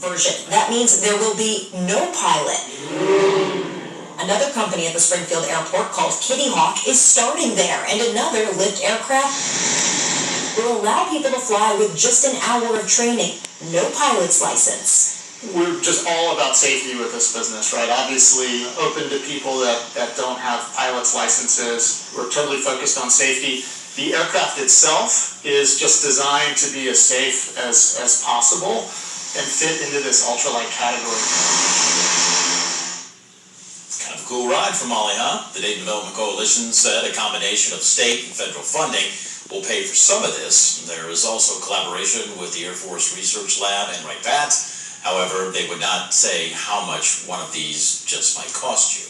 version. That means there will be no pilot. Another company at the Springfield airport called Kitty Hawk is starting there, and another lift aircraft will allow people to fly with just an hour of training. No pilot's license. We're just all about safety with this business, right? Obviously open to people that don't have pilot's licenses. We're totally focused on safety. The aircraft itself is just designed to be as safe as possible and fit into this ultralight category. It's kind of a cool ride for Molly, huh? The Dayton Development Coalition said a combination of state and federal funding will pay for some of this. There is also collaboration with the Air Force Research Lab and Wright Pat. However, they would not say how much one of these just might cost you.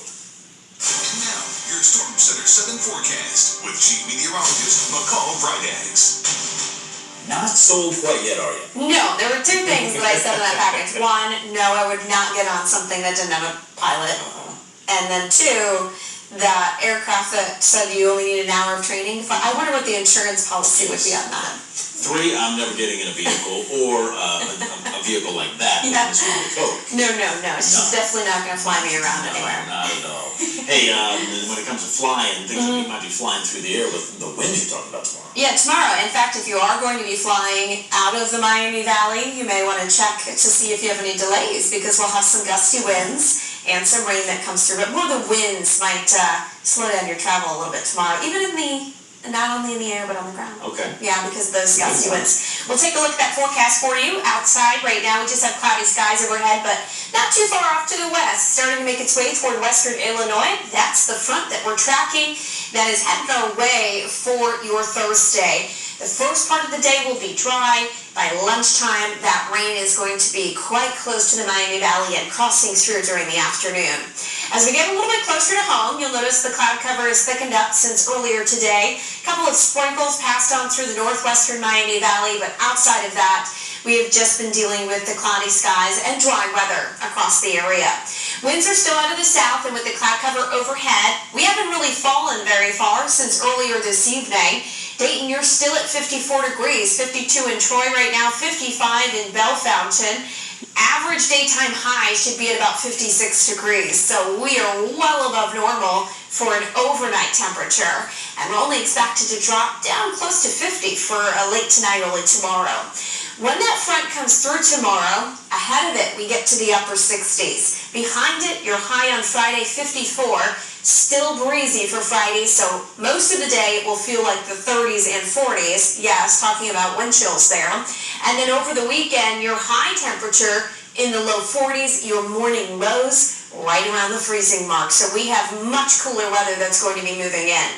And now, your Storm Center 7 forecast with Chief Meteorologist McCall Vrydaghs. Not sold quite yet, are you? No, there were two things that I said in that package. One, no, I would not get on something that didn't have a pilot. And then two, that aircraft that said you only need an hour of training. I wonder what the insurance policy would be on that. Three, I'm never getting in a vehicle or a vehicle like that. Yeah. No. She's definitely not going to fly me around anywhere. Not at all. Hey, when it comes to flying, things that you might be flying through the air with the winds you're talking about tomorrow. Yeah, tomorrow. In fact, if you are going to be flying out of the Miami Valley, you may want to check to see if you have any delays, because we'll have some gusty winds and some rain that comes through. But more the winds might slow down your travel a little bit tomorrow, even not only in the air, but on the ground. Okay. Yeah, because of those gusty winds. We'll take a look at that forecast for you outside. Right now, we just have cloudy skies overhead, but not too far off to the west, starting to make its way toward western Illinois. That's the front that we're tracking that is heading our way for your Thursday. The first part of the day will be dry. By lunchtime, that rain is going to be quite close to the Miami Valley and crossing through during the afternoon. As we get a little bit closer to home, you'll notice the cloud cover is thickened up since earlier today. A couple of sprinkles passed on through the northwestern Miami Valley, but outside of that, we have just been dealing with the cloudy skies and dry weather across the area. Winds are still out of the south, and with the cloud cover overhead, we haven't really fallen very far since earlier this evening. Dayton, you're still at 54 degrees, 52 in Troy right now, 55 in Bellefontaine. Average daytime high should be at about 56 degrees, so we are well above normal for an overnight temperature, and we're only expected to drop down close to 50 for late tonight, early tomorrow. When that front comes through tomorrow, ahead of it we get to the upper 60s. Behind it, your high on Friday, 54. Still breezy for Friday, so most of the day it will feel like the 30s and 40s. Yes, talking about wind chills there. And then over the weekend, your high temperature in the low 40s, your morning lows right around the freezing mark. So we have much cooler weather that's going to be moving in.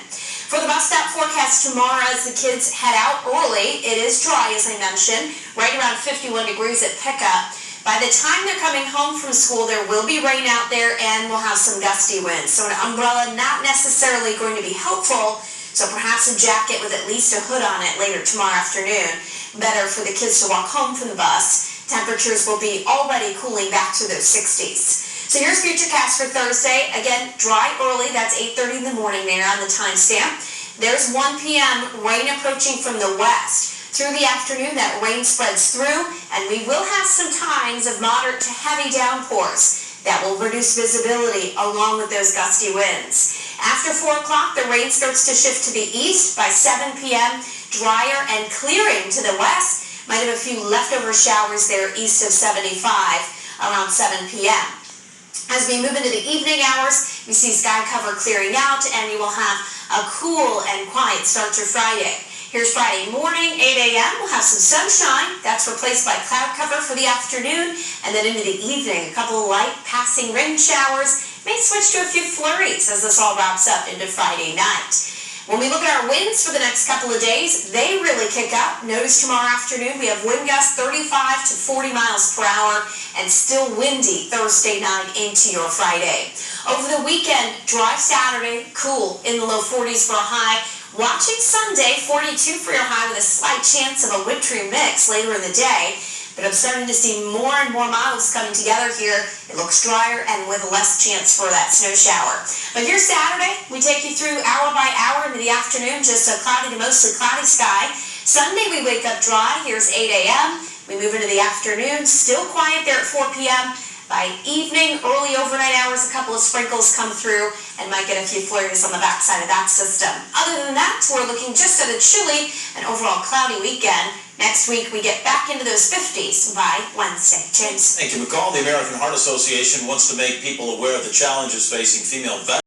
For the bus stop forecast tomorrow, as the kids head out early, it is dry, as I mentioned, right around 51 degrees at pickup. By the time they're coming home from school, there will be rain out there and we'll have some gusty winds. So an umbrella not necessarily going to be helpful, so perhaps a jacket with at least a hood on it later tomorrow afternoon. Better for the kids to walk home from the bus. Temperatures will be already cooling back to those 60s. So here's Futurecast for Thursday. Again, dry early, that's 8:30 in the morning there on the timestamp. There's 1 p.m., rain approaching from the west. Through the afternoon, that rain spreads through, and we will have some times of moderate to heavy downpours that will reduce visibility along with those gusty winds. After 4 o'clock, the rain starts to shift to the east. By 7 p.m., drier and clearing to the west. Might have a few leftover showers there east of 75 around 7 p.m. As we move into the evening hours, we see sky cover clearing out, and you will have a cool and quiet start to Friday. Here's Friday morning, 8 a.m. We'll have some sunshine. That's replaced by cloud cover for the afternoon. And then into the evening, a couple of light passing rain showers. May switch to a few flurries as this all wraps up into Friday night. When we look at our winds for the next couple of days, they really kick up. Notice tomorrow afternoon we have wind gusts 35 to 40 miles per hour and still windy Thursday night into your Friday. Over the weekend, dry Saturday, cool in the low 40s for a high. Watching Sunday, 42 for your high with a slight chance of a wintry mix later in the day. But I'm starting to see more and more models coming together here. It looks drier and with less chance for that snow shower. But here's Saturday. We take you through hour by hour into the afternoon, just a cloudy to mostly cloudy sky. Sunday we wake up dry. Here's 8 a.m. We move into the afternoon, still quiet there at 4 p.m. By evening, early overnight hours, a couple of sprinkles come through and might get a few flurries on the backside of that system. Other than that, we're looking just at a chilly and overall cloudy weekend. Next week, we get back into those 50s by Wednesday. James. Thank you, McCall. The American Heart Association wants to make people aware of the challenges facing female veterans.